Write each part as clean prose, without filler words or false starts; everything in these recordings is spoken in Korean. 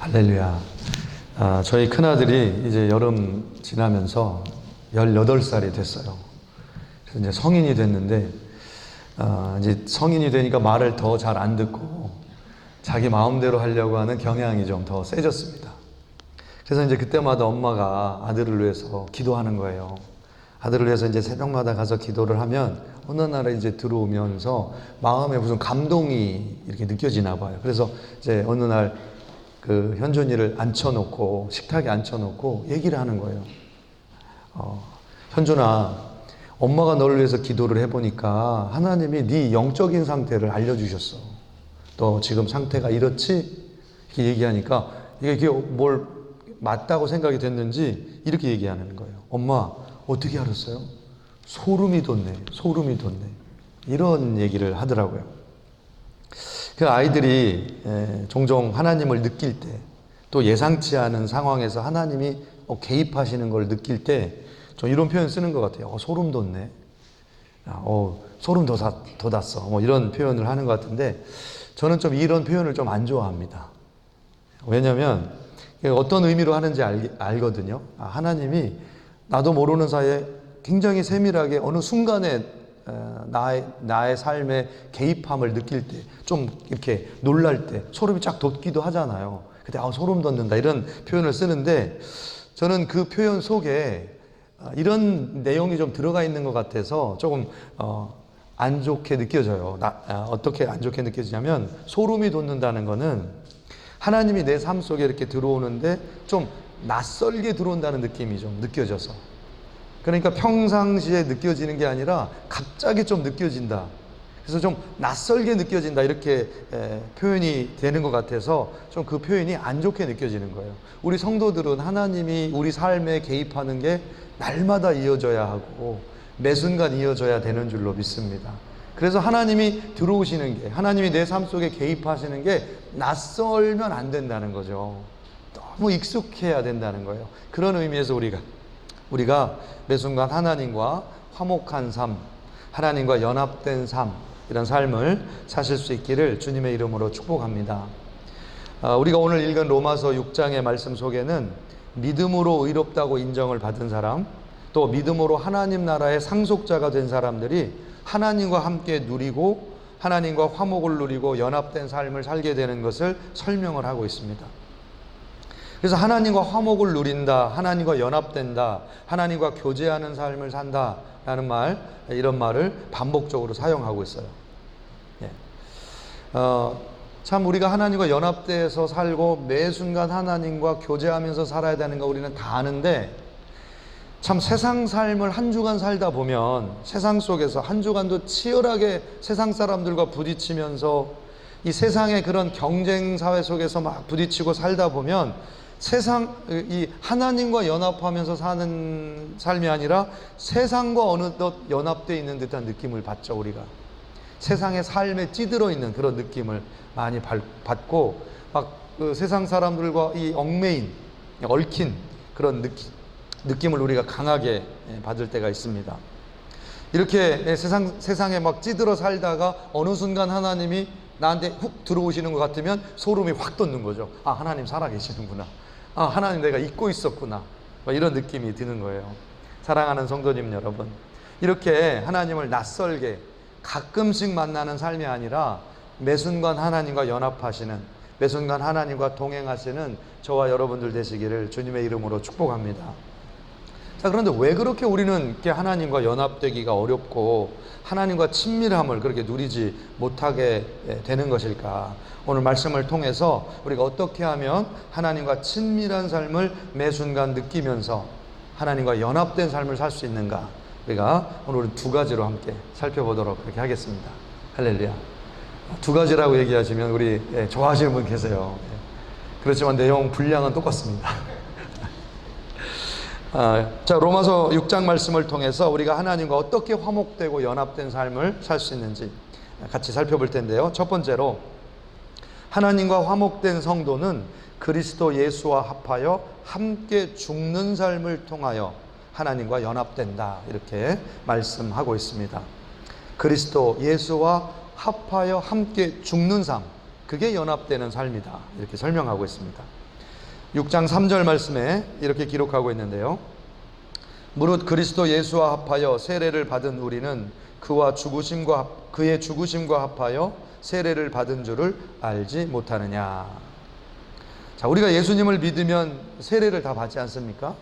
할렐루야. 저희 큰아들이 이제 여름 지나면서 18살이 됐어요. 그래서 이제 성인이 됐는데, 이제 성인이 되니까 말을 더 잘 안 듣고 자기 마음대로 하려고 하는 경향이 좀 더 세졌습니다. 그래서 이제 그때마다 엄마가 아들을 위해서 기도하는 거예요. 아들을 위해서 이제 새벽마다 가서 기도를 하면 어느 날에 이제 들어오면서 마음에 무슨 감동이 이렇게 느껴지나 봐요. 그래서 이제 어느 날 그 현준이를 앉혀놓고 식탁에 앉혀놓고 얘기를 하는 거예요. 현준아, 엄마가 너를 위해서 기도를 해보니까 하나님이 네 영적인 상태를 알려주셨어. 너 지금 상태가 이렇지? 이렇게 얘기하니까 이게 뭘 맞다고 생각이 됐는지 이렇게 얘기하는 거예요. 엄마, 어떻게 알았어요? 소름이 돋네. 소름이 돋네. 이런 얘기를 하더라고요. 그 아이들이 종종 하나님을 느낄 때, 또 예상치 않은 상황에서 하나님이 개입하시는 걸 느낄 때 좀 이런 표현 쓰는 것 같아요. 소름 돋네. 소름 돋았어. 뭐 이런 표현을 하는 것 같은데, 저는 좀 이런 표현을 좀 안 좋아합니다. 왜냐하면 어떤 의미로 하는지 알거든요. 하나님이 나도 모르는 사이에 굉장히 세밀하게 어느 순간에 나의 삶에 개입함을 느낄 때, 좀 이렇게 놀랄 때 소름이 쫙 돋기도 하잖아요. 그때 소름 돋는다 이런 표현을 쓰는데, 저는 그 표현 속에 이런 내용이 좀 들어가 있는 것 같아서 조금 안 좋게 느껴져요. 어떻게 안 좋게 느껴지냐면, 소름이 돋는다는 거는 하나님이 내 삶 속에 이렇게 들어오는데 좀 낯설게 들어온다는 느낌이 좀 느껴져서, 그러니까 평상시에 느껴지는 게 아니라 갑자기 좀 느껴진다. 그래서 좀 낯설게 느껴진다. 이렇게 표현이 되는 것 같아서 좀 그 표현이 안 좋게 느껴지는 거예요. 우리 성도들은 하나님이 우리 삶에 개입하는 게 날마다 이어져야 하고 매 순간 이어져야 되는 줄로 믿습니다. 그래서 하나님이 들어오시는 게, 하나님이 내 삶 속에 개입하시는 게 낯설면 안 된다는 거죠. 너무 익숙해야 된다는 거예요. 그런 의미에서 우리가 매 순간 하나님과 화목한 삶, 하나님과 연합된 삶, 이런 삶을 사실 수 있기를 주님의 이름으로 축복합니다. 우리가 오늘 읽은 로마서 6장의 말씀 속에는 믿음으로 의롭다고 인정을 받은 사람, 또 믿음으로 하나님 나라의 상속자가 된 사람들이 하나님과 함께 누리고 하나님과 화목을 누리고 연합된 삶을 살게 되는 것을 설명을 하고 있습니다. 그래서 하나님과 화목을 누린다, 하나님과 연합된다, 하나님과 교제하는 삶을 산다 라는 말, 이런 말을 반복적으로 사용하고 있어요. 참 우리가 하나님과 연합돼서 살고 매 순간 하나님과 교제하면서 살아야 되는 거 우리는 다 아는데, 참 세상 삶을 한 주간 살다 보면 세상 속에서 한 주간도 치열하게 세상 사람들과 부딪히면서 이 세상의 그런 경쟁 사회 속에서 막 부딪히고 살다 보면 이 하나님과 연합하면서 사는 삶이 아니라 세상과 어느덧 연합되어 있는 듯한 느낌을 받죠. 우리가 세상의 삶에 찌들어 있는 그런 느낌을 많이 받고, 막 그 세상 사람들과 이 얽힌 그런 느낌을 우리가 강하게 받을 때가 있습니다. 이렇게 세상에 막 찌들어 살다가 어느 순간 하나님이 나한테 훅 들어오시는 것 같으면 소름이 확 돋는 거죠. 하나님 살아계시는구나. 하나님 내가 잊고 있었구나. 이런 느낌이 드는 거예요. 사랑하는 성도님 여러분, 이렇게 하나님을 낯설게 가끔씩 만나는 삶이 아니라 매 순간 하나님과 연합하시는, 매 순간 하나님과 동행하시는 저와 여러분들 되시기를 주님의 이름으로 축복합니다. 자, 그런데 왜 그렇게 우리는 이렇게 하나님과 연합되기가 어렵고 하나님과 친밀함을 그렇게 누리지 못하게 되는 것일까? 오늘 말씀을 통해서 우리가 어떻게 하면 하나님과 친밀한 삶을 매 순간 느끼면서 하나님과 연합된 삶을 살 수 있는가? 우리가 오늘 두 가지로 함께 살펴보도록 그렇게 하겠습니다. 할렐루야. 두 가지라고 얘기하시면 우리 좋아하시는 분 계세요. 그렇지만 내용 분량은 똑같습니다. 자, 로마서 6장 말씀을 통해서 우리가 하나님과 어떻게 화목되고 연합된 삶을 살 수 있는지 같이 살펴볼 텐데요. 첫 번째로, 하나님과 화목된 성도는 그리스도 예수와 합하여 함께 죽는 삶을 통하여 하나님과 연합된다, 이렇게 말씀하고 있습니다. 그리스도 예수와 합하여 함께 죽는 삶, 그게 연합되는 삶이다, 이렇게 설명하고 있습니다. 6장 3절 말씀에 이렇게 기록하고 있는데요. 무릇 그리스도 예수와 합하여 세례를 받은 우리는 그의 죽으심과 합하여 세례를 받은 줄을 알지 못하느냐. 자, 우리가 예수님을 믿으면 세례를 다 받지 않습니까?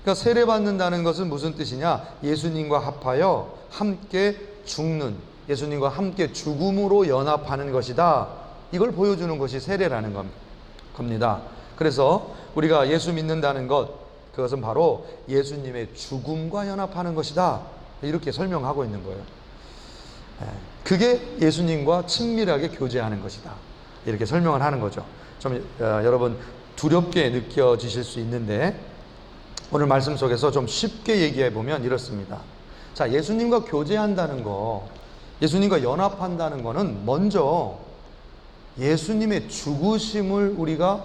그러니까 세례 받는다는 것은 무슨 뜻이냐? 예수님과 합하여 함께 죽는, 예수님과 함께 죽음으로 연합하는 것이다. 이걸 보여주는 것이 세례라는 겁니다. 그래서 우리가 예수 믿는다는 것, 그것은 바로 예수님의 죽음과 연합하는 것이다. 이렇게 설명하고 있는 거예요. 그게 예수님과 친밀하게 교제하는 것이다. 이렇게 설명을 하는 거죠. 좀 여러분 두렵게 느껴지실 수 있는데 오늘 말씀 속에서 좀 쉽게 얘기해 보면 이렇습니다. 자, 예수님과 교제한다는 거, 예수님과 연합한다는 거는 먼저 예수님의 죽으심을 우리가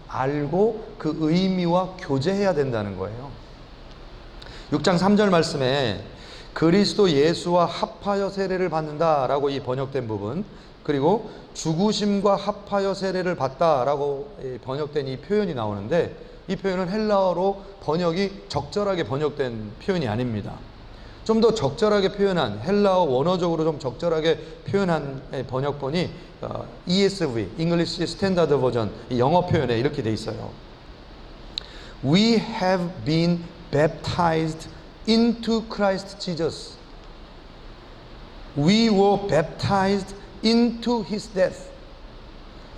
알고 그 의미와 교제해야 된다는 거예요. 6장 3절 말씀에 그리스도 예수와 합하여 세례를 받는다라고 이 번역된 부분, 그리고 죽으심과 합하여 세례를 받다라고 번역된 이 표현이 나오는데, 이 표현은 헬라어로 번역이 적절하게 번역된 표현이 아닙니다. 좀 더 적절하게 표현한, 헬라어 원어적으로 좀 적절하게 표현한 번역본이 ESV, English Standard Version, 영어 표현에 이렇게 돼 있어요. We have been baptized into Christ Jesus. We were baptized into His death.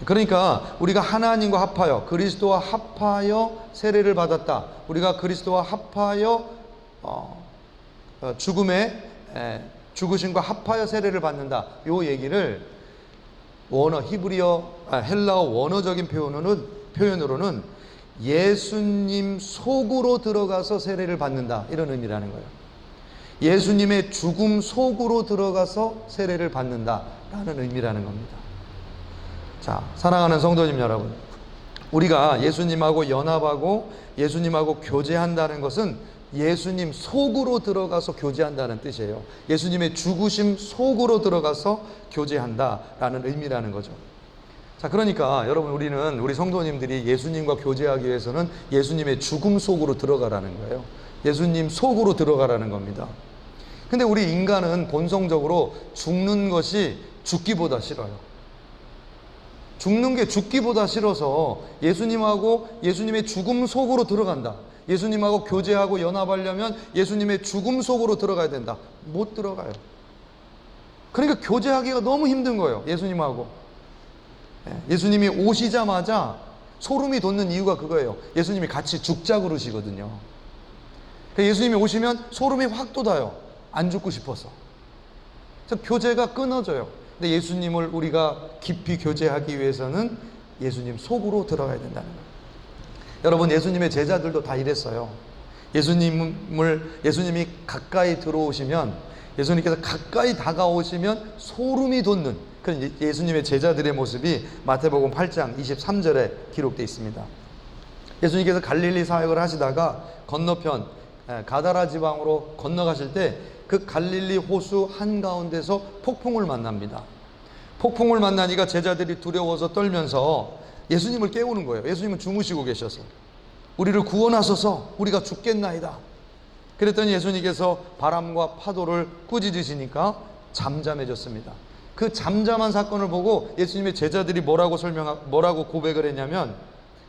그러니까 우리가 하나님과 합하여, 그리스도와 합하여 세례를 받았다. 우리가 그리스도와 합하여 죽으심과 합하여 세례를 받는다. 요 얘기를 헬라어 원어적인 표현으로는 예수님 속으로 들어가서 세례를 받는다, 이런 의미라는 거예요. 예수님의 죽음 속으로 들어가서 세례를 받는다라는 의미라는 겁니다. 자, 사랑하는 성도님 여러분, 우리가 예수님하고 연합하고 예수님하고 교제한다는 것은 예수님 속으로 들어가서 교제한다는 뜻이에요. 예수님의 죽으심 속으로 들어가서 교제한다라는 의미라는 거죠. 자, 그러니까 여러분, 우리 성도님들이 예수님과 교제하기 위해서는 예수님의 죽음 속으로 들어가라는 거예요. 예수님 속으로 들어가라는 겁니다. 근데 우리 인간은 본성적으로 죽는 것이 죽기보다 싫어요. 죽는 게 죽기보다 싫어서 예수님하고 예수님의 죽음 속으로 들어간다. 예수님하고 교제하고 연합하려면 예수님의 죽음 속으로 들어가야 된다. 못 들어가요. 그러니까 교제하기가 너무 힘든 거예요, 예수님하고. 예수님이 오시자마자 소름이 돋는 이유가 그거예요. 예수님이 같이 죽자 그러시거든요. 예수님이 오시면 소름이 확 돋아요. 안 죽고 싶어서. 교제가 끊어져요. 근데 예수님을 우리가 깊이 교제하기 위해서는 예수님 속으로 들어가야 된다는 거예요. 여러분, 예수님의 제자들도 다 이랬어요. 예수님이 가까이 들어오시면, 예수님께서 가까이 다가오시면 소름이 돋는 그런 예수님의 제자들의 모습이 마태복음 8장 23절에 기록되어 있습니다. 예수님께서 갈릴리 사역을 하시다가 건너편 가다라 지방으로 건너가실 때 그 갈릴리 호수 한가운데서 폭풍을 만납니다. 폭풍을 만나니까 제자들이 두려워서 떨면서 예수님을 깨우는 거예요. 예수님은 주무시고 계셔서. 우리를 구원하소서, 우리가 죽겠나이다. 그랬더니 예수님께서 바람과 파도를 꾸짖으시니까 잠잠해졌습니다. 그 잠잠한 사건을 보고 예수님의 제자들이 뭐라고 고백을 했냐면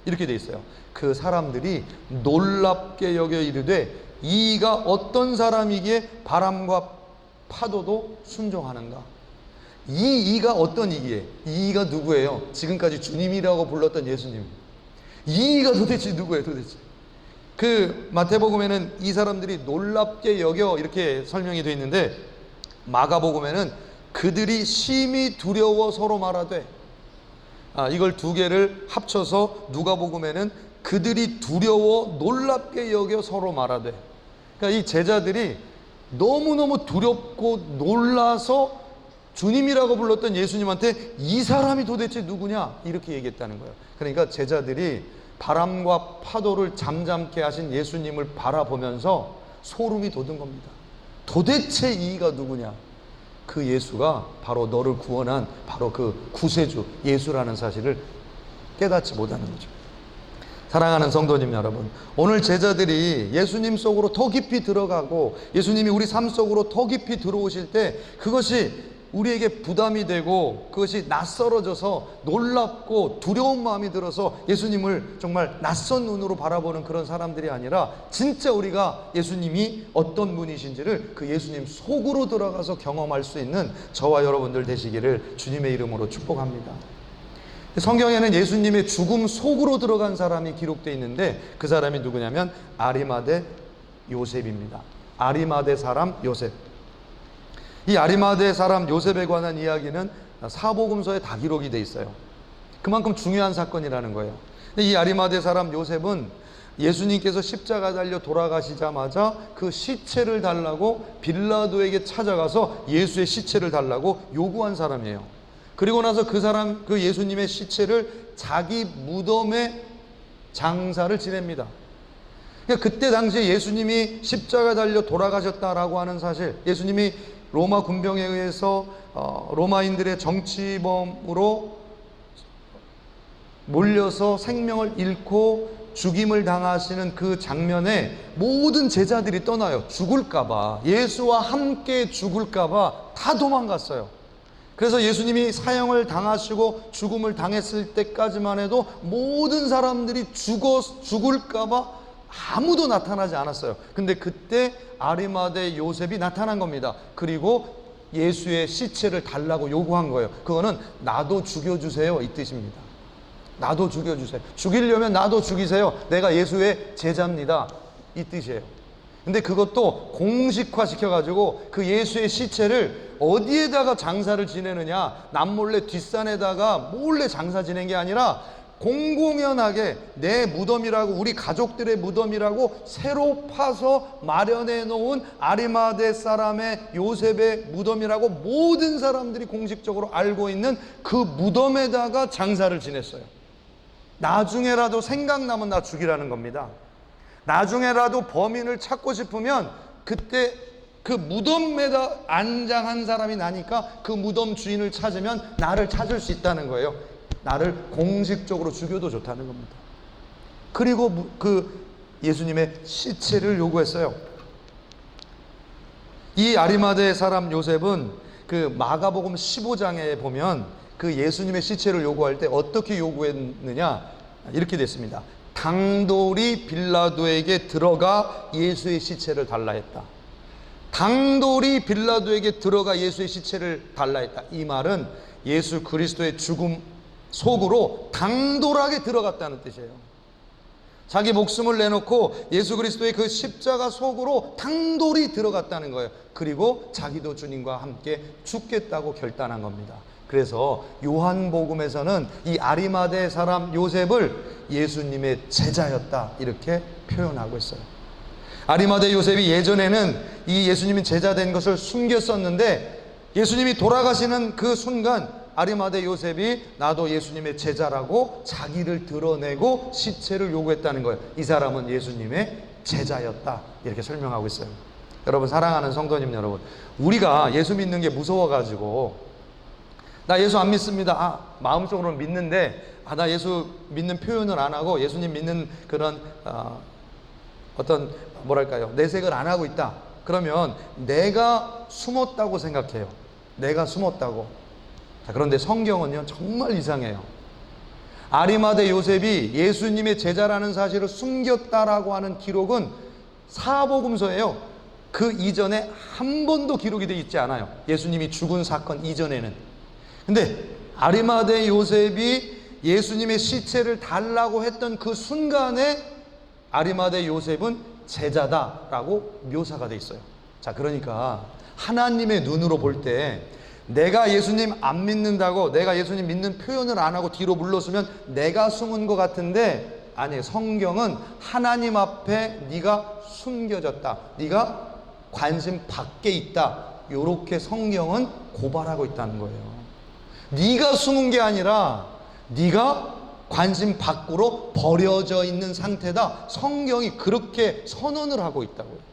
이렇게 돼 있어요. 그 사람들이 놀랍게 여겨 이르되 이가 어떤 사람이기에 바람과 파도도 순종하는가. 이가 어떤 이기에? 이가 누구예요? 지금까지 주님이라고 불렀던 예수님. 이가 도대체 누구예요, 도대체? 그 마태복음에는 이 사람들이 놀랍게 여겨 이렇게 설명이 되어 있는데, 마가복음에는 그들이 심히 두려워 서로 말하되, 이걸 두 개를 합쳐서 누가복음에는 그들이 두려워 놀랍게 여겨 서로 말하되. 그러니까 이 제자들이 너무너무 두렵고 놀라서 주님이라고 불렀던 예수님한테 이 사람이 도대체 누구냐, 이렇게 얘기했다는 거예요. 그러니까 제자들이 바람과 파도를 잠잠케 하신 예수님을 바라보면서 소름이 돋은 겁니다. 도대체 이가 누구냐? 그 예수가 바로 너를 구원한 바로 그 구세주 예수라는 사실을 깨닫지 못하는 거죠. 사랑하는 성도님 여러분, 오늘 제자들이 예수님 속으로 더 깊이 들어가고 예수님이 우리 삶 속으로 더 깊이 들어오실 때 그것이 우리에게 부담이 되고 그것이 낯설어져서 놀랍고 두려운 마음이 들어서 예수님을 정말 낯선 눈으로 바라보는 그런 사람들이 아니라 진짜 우리가 예수님이 어떤 분이신지를 그 예수님 속으로 들어가서 경험할 수 있는 저와 여러분들 되시기를 주님의 이름으로 축복합니다. 성경에는 예수님의 죽음 속으로 들어간 사람이 기록되어 있는데 그 사람이 누구냐면 아리마대 요셉입니다. 아리마대 사람 요셉. 이 아리마대 사람 요셉에 관한 이야기는 사복음서에 다 기록이 돼 있어요. 그만큼 중요한 사건이라는 거예요. 이 아리마대 사람 요셉은 예수님께서 십자가 달려 돌아가시자마자 그 시체를 달라고 빌라도에게 찾아가서 예수의 시체를 달라고 요구한 사람이에요. 그리고 나서 그 예수님의 시체를 자기 무덤에 장사를 지냅니다. 그러니까 그때 당시에 예수님이 십자가 달려 돌아가셨다라고 하는 사실, 예수님이 로마 군병에 의해서 로마인들의 정치범으로 몰려서 생명을 잃고 죽임을 당하시는 그 장면에 모든 제자들이 떠나요. 죽을까봐, 예수와 함께 죽을까봐 다 도망갔어요. 그래서 예수님이 사형을 당하시고 죽음을 당했을 때까지만 해도 모든 사람들이 죽을까봐 아무도 나타나지 않았어요. 근데 그때 아리마대 요셉이 나타난 겁니다. 그리고 예수의 시체를 달라고 요구한 거예요. 그거는 나도 죽여주세요 이 뜻입니다. 나도 죽여주세요. 죽이려면 나도 죽이세요. 내가 예수의 제자입니다 이 뜻이에요. 근데 그것도 공식화 시켜가지고 그 예수의 시체를 어디에다가 장사를 지내느냐, 남몰래 뒷산에다가 몰래 장사 지낸 게 아니라 공공연하게 내 무덤이라고, 우리 가족들의 무덤이라고 새로 파서 마련해 놓은 아리마대 사람의 요셉의 무덤이라고 모든 사람들이 공식적으로 알고 있는 그 무덤에다가 장사를 지냈어요. 나중에라도 생각나면 나 죽이라는 겁니다. 나중에라도 범인을 찾고 싶으면 그때 그 무덤에다 안장한 사람이 나니까 그 무덤 주인을 찾으면 나를 찾을 수 있다는 거예요. 나를 공식적으로 죽여도 좋다는 겁니다. 그리고 그 예수님의 시체를 요구했어요. 이 아리마대 사람 요셉은 그 마가복음 15장에 보면 그 예수님의 시체를 요구할 때 어떻게 요구했느냐, 이렇게 됐습니다. 당돌이 빌라도에게 들어가 예수의 시체를 달라 했다. 당돌이 빌라도에게 들어가 예수의 시체를 달라 했다. 이 말은 예수 그리스도의 죽음 속으로 당돌하게 들어갔다는 뜻이에요. 자기 목숨을 내놓고 예수 그리스도의 그 십자가 속으로 당돌이 들어갔다는 거예요. 그리고 자기도 주님과 함께 죽겠다고 결단한 겁니다. 그래서 요한복음에서는 이 아리마대 사람 요셉을 예수님의 제자였다 이렇게 표현하고 있어요. 아리마대 요셉이 예전에는 이 예수님이 제자 된 것을 숨겼었는데 예수님이 돌아가시는 그 순간 아리마대 요셉이 나도 예수님의 제자라고 자기를 드러내고 시체를 요구했다는 거예요. 이 사람은 예수님의 제자였다 이렇게 설명하고 있어요. 여러분, 사랑하는 성도님 여러분, 우리가 예수 믿는 게 무서워가지고 나 예수 안 믿습니다. 마음속으로는 믿는데 나 예수 믿는 표현을 안 하고 예수님 믿는 그런 어떤 뭐랄까요, 내색을 안 하고 있다. 그러면 내가 숨었다고 생각해요. 내가 숨었다고. 자, 그런데 성경은요 정말 이상해요. 아리마대 요셉이 예수님의 제자라는 사실을 숨겼다라고 하는 기록은 사복음서예요. 그 이전에 한 번도 기록이 되어 있지 않아요. 예수님이 죽은 사건 이전에는. 근데 아리마대 요셉이 예수님의 시체를 달라고 했던 그 순간에 아리마대 요셉은 제자다라고 묘사가 돼 있어요. 자, 그러니까 하나님의 눈으로 볼 때 내가 예수님 안 믿는다고, 내가 예수님 믿는 표현을 안 하고 뒤로 물러서면 내가 숨은 것 같은데, 아니, 성경은 하나님 앞에 네가 숨겨졌다, 네가 관심 밖에 있다, 이렇게 성경은 고발하고 있다는 거예요. 네가 숨은 게 아니라 네가 관심 밖으로 버려져 있는 상태다. 성경이 그렇게 선언을 하고 있다고요.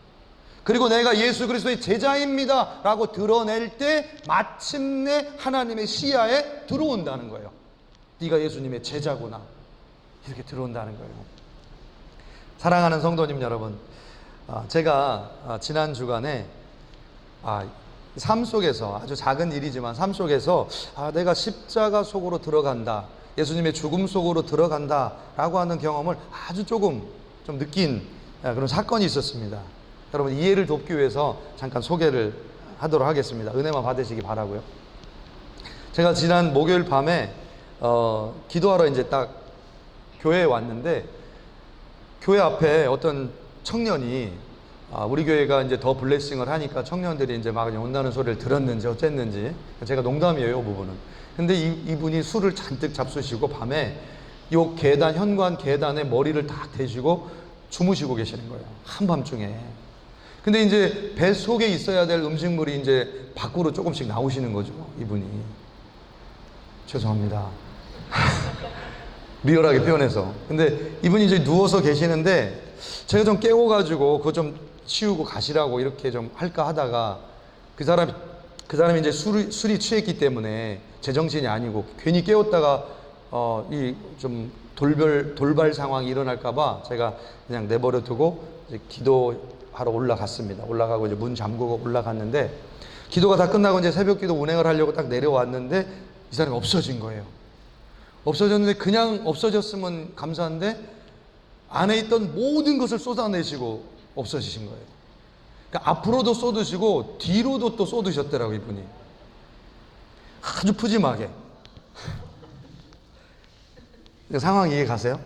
그리고 내가 예수 그리스도의 제자입니다 라고 드러낼 때 마침내 하나님의 시야에 들어온다는 거예요. 네가 예수님의 제자구나, 이렇게 들어온다는 거예요. 사랑하는 성도님 여러분, 제가 지난 주간에 삶 속에서 아주 작은 일이지만 삶 속에서 내가 십자가 속으로 들어간다, 예수님의 죽음 속으로 들어간다 라고 하는 경험을 아주 조금 좀 느낀 그런 사건이 있었습니다. 여러분 이해를 돕기 위해서 잠깐 소개를 하도록 하겠습니다. 은혜만 받으시기 바라고요. 제가 지난 목요일 밤에 기도하러 이제 딱 교회에 왔는데, 교회 앞에 어떤 청년이 우리 교회가 이제 더 블레싱을 하니까 청년들이 이제 막 온다는 소리를 들었는지 어쨌는지, 제가 농담이에요, 이 부분은. 근데 이분이 술을 잔뜩 잡수시고 밤에 요 계단, 현관 계단에 머리를 딱 대시고 주무시고 계시는 거예요, 한밤중에. 근데 이제 배 속에 있어야 될 음식물이 이제 밖으로 조금씩 나오시는 거죠, 이분이. 죄송합니다. 리얼하게 표현해서. 근데 이분이 이제 누워서 계시는데, 제가 좀 깨워가지고 그거 좀 치우고 가시라고 이렇게 좀 할까 하다가, 그 사람이 이제 술이 취했기 때문에 제정신이 아니고 괜히 깨웠다가 이 좀 돌발 상황이 일어날까봐 제가 그냥 내버려 두고 이제 기도하러 올라갔습니다. 올라가고 이제 문 잠그고 올라갔는데, 기도가 다 끝나고 이제 새벽 기도 운행을 하려고 딱 내려왔는데 이 사람이 없어진 거예요. 없어졌는데, 그냥 없어졌으면 감사한데 안에 있던 모든 것을 쏟아내시고 없어지신 거예요. 그러니까 앞으로도 쏟으시고 뒤로도 또 쏟으셨더라고요, 이분이. 아주 푸짐하게. 상황 이해 가세요?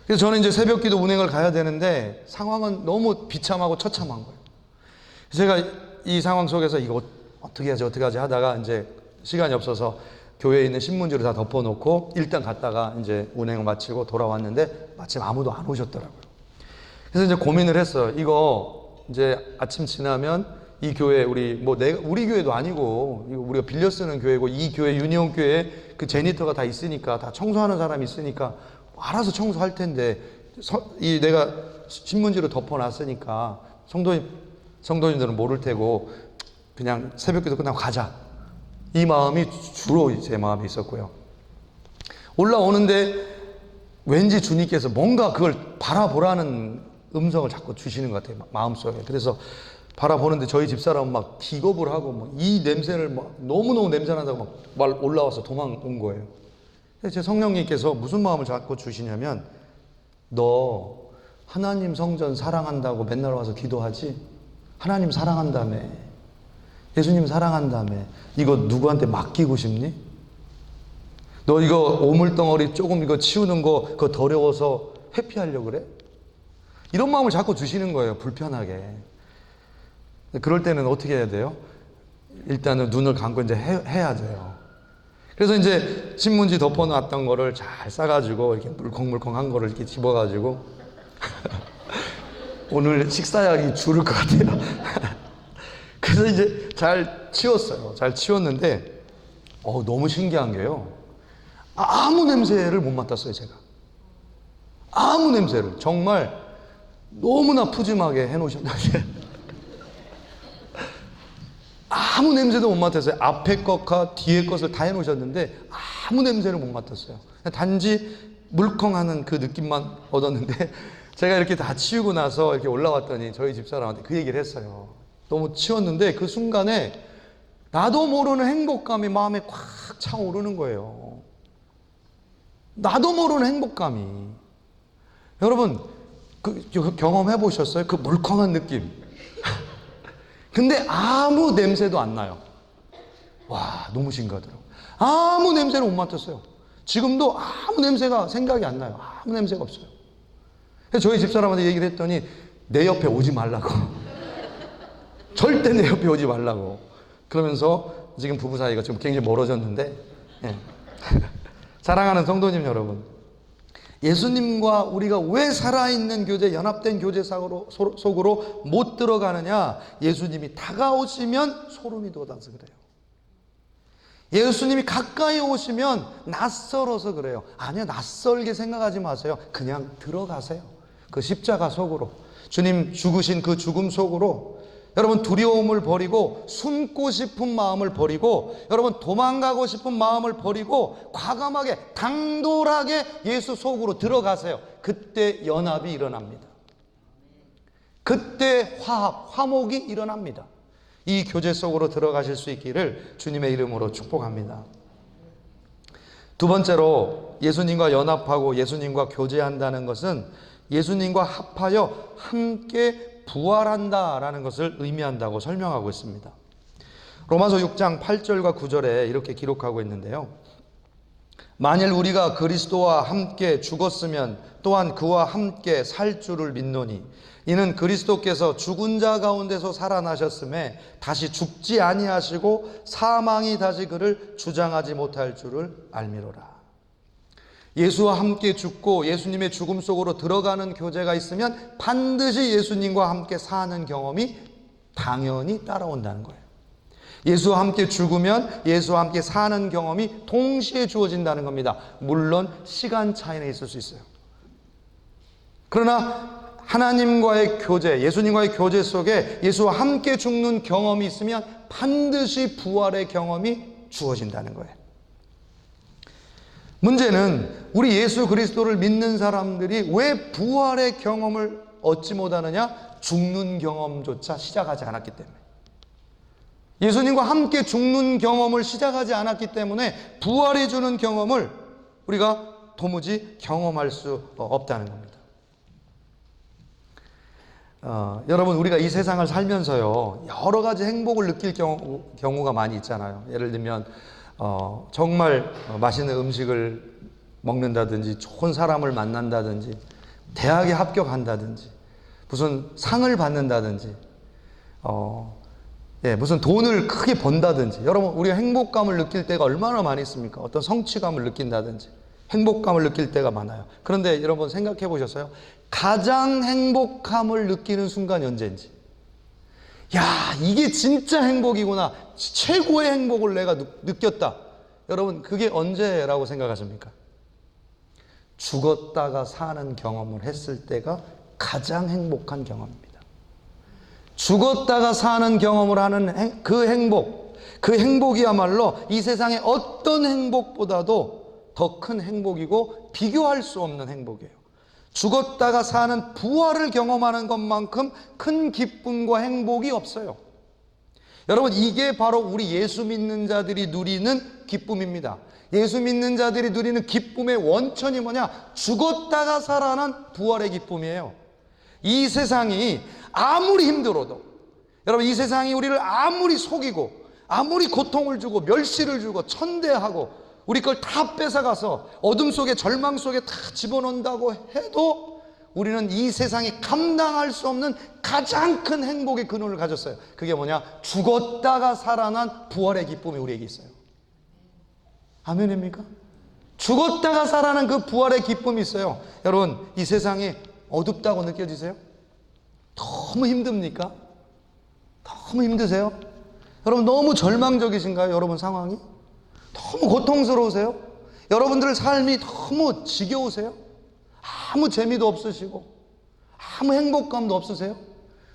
그래서 저는 이제 새벽 기도 운행을 가야 되는데 상황은 너무 비참하고 처참한 거예요. 제가 이 상황 속에서 이거 어떻게 하지 하다가 이제 시간이 없어서 교회에 있는 신문지를 다 덮어놓고 일단 갔다가 이제 운행을 마치고 돌아왔는데 마침 아무도 안 오셨더라고요. 그래서 이제 고민을 했어요. 이거 이제 아침 지나면 이 교회, 우리 교회도 아니고 이거 우리가 빌려 쓰는 교회고, 이 교회 유니온 교회에 그 제니터가 다 있으니까, 다 청소하는 사람이 있으니까 알아서 청소할 텐데, 내가 신문지로 덮어놨으니까 성도님들은 모를 테고 그냥 새벽기도 끝나고 가자, 이 마음이 주로 제 마음에 있었고요. 올라오는데 왠지 주님께서 뭔가 그걸 바라보라는 음성을 자꾸 주시는 것 같아요, 마음속에. 그래서 바라보는데 저희 집사람은 막 기겁을 하고 이 냄새를 너무너무 냄새난다고 막 올라와서 도망온 거예요. 그래서 제 성령님께서 무슨 마음을 자꾸 주시냐면, 너 하나님 성전 사랑한다고 맨날 와서 기도하지? 하나님 사랑한다며, 예수님 사랑한다며, 이거 누구한테 맡기고 싶니? 너 이거 오물덩어리 조금 이거 치우는 거 그거 더러워서 회피하려고 그래? 이런 마음을 자꾸 주시는 거예요, 불편하게. 그럴 때는 어떻게 해야 돼요? 일단은 눈을 감고 이제 해야 돼요. 그래서 이제 신문지 덮어놨던 거를 잘 싸가지고 이렇게 물컹물컹한 거를 이렇게 집어가지고 오늘 식사약이 줄을 것 같아요. 그래서 이제 잘 치웠어요. 잘 치웠는데 너무 신기한 게요, 아무 냄새를 못 맡았어요, 제가. 아무 냄새를. 정말 너무나 푸짐하게 해놓으셨는데 아무 냄새도 못 맡았어요. 앞에 것과 뒤에 것을 다 해놓으셨는데 아무 냄새를 못 맡았어요. 단지 물컹하는 그 느낌만 얻었는데, 제가 이렇게 다 치우고 나서 이렇게 올라왔더니 저희 집사람한테 그 얘기를 했어요. 너무 치웠는데 그 순간에 나도 모르는 행복감이 마음에 꽉 차오르는 거예요. 나도 모르는 행복감이. 여러분 경험해 보셨어요? 그 물컹한 느낌. 근데 아무 냄새도 안 나요. 와, 너무 신기하더라고요. 아무 냄새를 못 맡았어요. 지금도 아무 냄새가 생각이 안 나요. 아무 냄새가 없어요. 그래서 저희 집사람한테 얘기를 했더니 내 옆에 오지 말라고. 절대 내 옆에 오지 말라고. 그러면서 지금 부부 사이가 지금 굉장히 멀어졌는데, 예. 사랑하는 성도님 여러분, 예수님과 우리가 왜 살아있는 교제, 연합된 교제 속으로 못 들어가느냐? 예수님이 다가오시면 소름이 돋아서 그래요. 예수님이 가까이 오시면 낯설어서 그래요. 아니요, 낯설게 생각하지 마세요. 그냥 들어가세요. 그 십자가 속으로, 주님 죽으신 그 죽음 속으로. 여러분 두려움을 버리고, 숨고 싶은 마음을 버리고, 여러분 도망가고 싶은 마음을 버리고 과감하게 당돌하게 예수 속으로 들어가세요. 그때 연합이 일어납니다. 그때 화목이 일어납니다. 이 교제 속으로 들어가실 수 있기를 주님의 이름으로 축복합니다. 두 번째로 예수님과 연합하고 예수님과 교제한다는 것은 예수님과 합하여 함께 부활한다라는 것을 의미한다고 설명하고 있습니다. 로마서 6장 8절과 9절에 이렇게 기록하고 있는데요. 만일 우리가 그리스도와 함께 죽었으면 또한 그와 함께 살 줄을 믿노니 이는 그리스도께서 죽은 자 가운데서 살아나셨음에 다시 죽지 아니하시고 사망이 다시 그를 주장하지 못할 줄을 알미로라. 예수와 함께 죽고 예수님의 죽음 속으로 들어가는 교제가 있으면 반드시 예수님과 함께 사는 경험이 당연히 따라온다는 거예요. 예수와 함께 죽으면 예수와 함께 사는 경험이 동시에 주어진다는 겁니다. 물론 시간 차이는 있을 수 있어요. 그러나 하나님과의 교제, 예수님과의 교제 속에 예수와 함께 죽는 경험이 있으면 반드시 부활의 경험이 주어진다는 거예요. 문제는 우리 예수 그리스도를 믿는 사람들이 왜 부활의 경험을 얻지 못하느냐? 죽는 경험조차 시작하지 않았기 때문에. 예수님과 함께 죽는 경험을 시작하지 않았기 때문에 부활해 주는 경험을 우리가 도무지 경험할 수 없다는 겁니다. 여러분, 우리가 이 세상을 살면서요, 여러 가지 행복을 느낄 경우가 많이 있잖아요. 예를 들면 정말 맛있는 음식을 먹는다든지, 좋은 사람을 만난다든지, 대학에 합격한다든지, 무슨 상을 받는다든지, 무슨 돈을 크게 번다든지. 여러분, 우리가 행복감을 느낄 때가 얼마나 많이 있습니까? 어떤 성취감을 느낀다든지 행복감을 느낄 때가 많아요. 그런데 여러분 생각해 보셨어요? 가장 행복함을 느끼는 순간이 언제인지. 야, 이게 진짜 행복이구나, 최고의 행복을 내가 느꼈다. 여러분, 그게 언제라고 생각하십니까? 죽었다가 사는 경험을 했을 때가 가장 행복한 경험입니다. 죽었다가 사는 경험을 하는 그 행복이야말로 이 세상의 어떤 행복보다도 더 큰 행복이고 비교할 수 없는 행복이에요. 죽었다가 사는 부활을 경험하는 것만큼 큰 기쁨과 행복이 없어요. 여러분, 이게 바로 우리 예수 믿는 자들이 누리는 기쁨입니다. 예수 믿는 자들이 누리는 기쁨의 원천이 뭐냐? 죽었다가 살아난 부활의 기쁨이에요. 이 세상이 아무리 힘들어도, 여러분, 이 세상이 우리를 아무리 속이고 아무리 고통을 주고 멸시를 주고 천대하고 우리 걸 다 뺏어가서 어둠 속에 절망 속에 다 집어넣는다고 해도 우리는 이 세상이 감당할 수 없는 가장 큰 행복의 근원을 가졌어요. 그게 뭐냐? 죽었다가 살아난 부활의 기쁨이 우리에게 있어요. 아멘입니까? 죽었다가 살아난 그 부활의 기쁨이 있어요. 여러분, 이 세상이 어둡다고 느껴지세요? 너무 힘듭니까? 너무 힘드세요? 여러분, 너무 절망적이신가요? 여러분 상황이? 너무 고통스러우세요? 여러분들 삶이 너무 지겨우세요? 아무 재미도 없으시고 아무 행복감도 없으세요?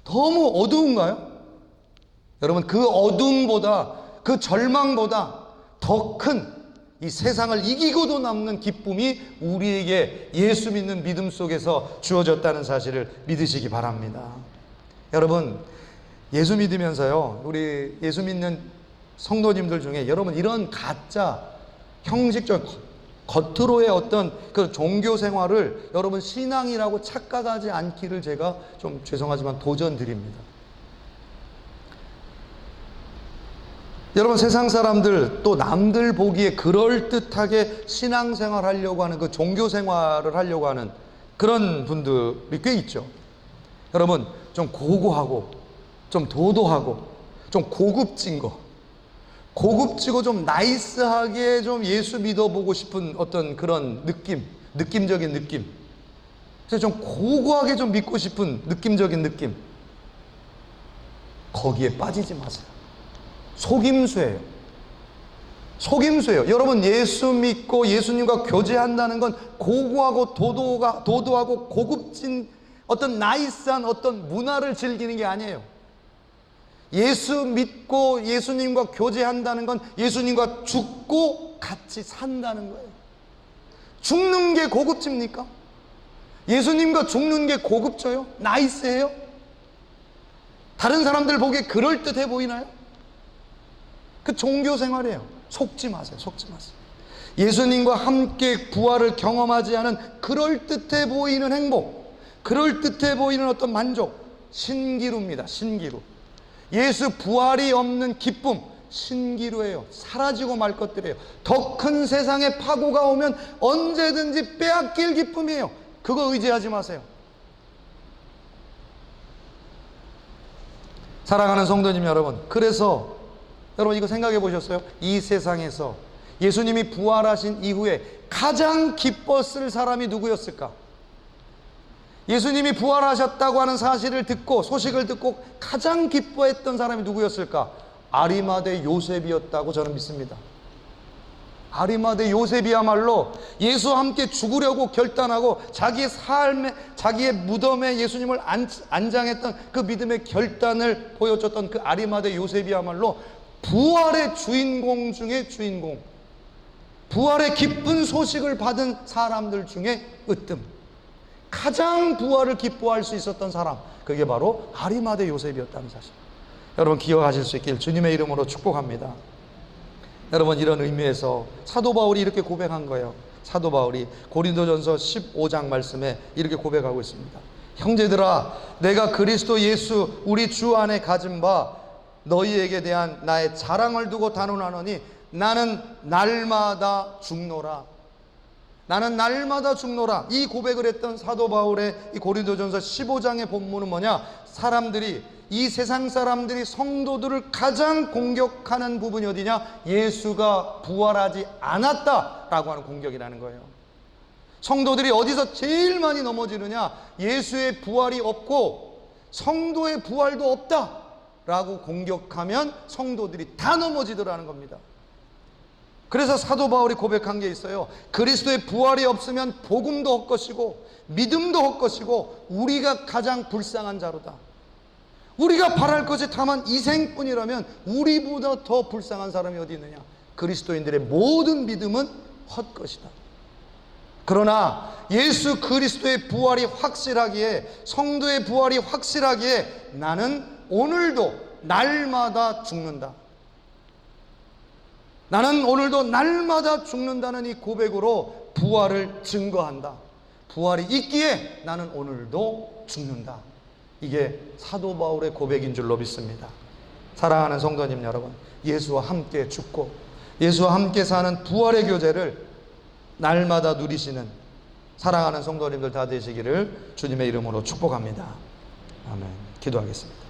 너무 어두운가요? 여러분, 그 어둠보다, 그 절망보다 더 큰 이 세상을 이기고도 남는 기쁨이 우리에게 예수 믿는 믿음 속에서 주어졌다는 사실을 믿으시기 바랍니다. 여러분, 예수 믿으면서요, 우리 예수 믿는 성도님들 중에 여러분 이런 가짜 형식적 겉으로의 어떤 그 종교 생활을 여러분 신앙이라고 착각하지 않기를 제가 좀 죄송하지만 도전드립니다. 여러분, 세상 사람들 또 남들 보기에 그럴듯하게 신앙생활 하려고 하는, 그 종교생활을 하려고 하는 그런 분들이 꽤 있죠. 여러분, 좀 고고하고 좀 도도하고 좀 고급진 거, 고급지고 좀 나이스하게 좀 예수 믿어보고 싶은 어떤 그런 느낌적인 느낌, 그래서 좀 고고하게 좀 믿고 싶은 느낌적인 느낌, 거기에 빠지지 마세요. 속임수예요. 속임수예요. 여러분, 예수 믿고 예수님과 교제한다는 건 고고하고 도도하고 고급진 어떤 나이스한 어떤 문화를 즐기는 게 아니에요. 예수 믿고 예수님과 교제한다는 건 예수님과 죽고 같이 산다는 거예요. 죽는 게 고급집니까? 예수님과 죽는 게 고급져요? 나이스해요? 다른 사람들 보기에 그럴듯해 보이나요? 그 종교 생활이에요. 속지 마세요. 속지 마세요. 예수님과 함께 부활을 경험하지 않은 그럴듯해 보이는 행복, 그럴듯해 보이는 어떤 만족, 신기루입니다. 신기루. 예수 부활이 없는 기쁨, 신기루예요. 사라지고 말 것들이에요. 더 큰 세상의 파고가 오면 언제든지 빼앗길 기쁨이에요. 그거 의지하지 마세요. 사랑하는 성도님 여러분, 그래서 여러분 이거 생각해 보셨어요? 이 세상에서 예수님이 부활하신 이후에 가장 기뻤을 사람이 누구였을까? 예수님이 부활하셨다고 하는 사실을 듣고, 소식을 듣고 가장 기뻐했던 사람이 누구였을까? 아리마대 요셉이었다고 저는 믿습니다. 아리마대 요셉이야말로 예수와 함께 죽으려고 결단하고 자기의 삶에, 자기의 무덤에 예수님을 안장했던 그 믿음의 결단을 보여줬던 그 아리마대 요셉이야말로 부활의 주인공 중에 주인공, 부활의 기쁜 소식을 받은 사람들 중에 으뜸, 가장 부활을 기뻐할 수 있었던 사람, 그게 바로 아리마대 요셉이었다는 사실, 여러분 기억하실 수 있길 주님의 이름으로 축복합니다. 여러분, 이런 의미에서 사도 바울이 이렇게 고백한 거예요. 사도 바울이 고린도전서 15장 말씀에 이렇게 고백하고 있습니다. 형제들아, 내가 그리스도 예수 우리 주 안에 가진 바 너희에게 대한 나의 자랑을 두고 단언하노니 나는 날마다 죽노라. 나는 날마다 죽노라. 이 고백을 했던 사도 바울의 이 고린도전서 15장의 본문은 뭐냐? 사람들이, 이 세상 사람들이 성도들을 가장 공격하는 부분이 어디냐? 예수가 부활하지 않았다라고 하는 공격이라는 거예요. 성도들이 어디서 제일 많이 넘어지느냐? 예수의 부활이 없고 성도의 부활도 없다라고 공격하면 성도들이 다 넘어지더라는 겁니다. 그래서 사도 바울이 고백한 게 있어요. 그리스도의 부활이 없으면 복음도 헛것이고 믿음도 헛것이고 우리가 가장 불쌍한 자로다. 우리가 바랄 것이 다만 이생뿐이라면 우리보다 더 불쌍한 사람이 어디 있느냐? 그리스도인들의 모든 믿음은 헛것이다. 그러나 예수 그리스도의 부활이 확실하기에, 성도의 부활이 확실하기에 나는 오늘도 날마다 죽는다. 나는 오늘도 날마다 죽는다는 이 고백으로 부활을 증거한다. 부활이 있기에 나는 오늘도 죽는다. 이게 사도 바울의 고백인 줄로 믿습니다. 사랑하는 성도님 여러분, 예수와 함께 죽고 예수와 함께 사는 부활의 교제를 날마다 누리시는 사랑하는 성도님들 다 되시기를 주님의 이름으로 축복합니다. 아멘. 기도하겠습니다.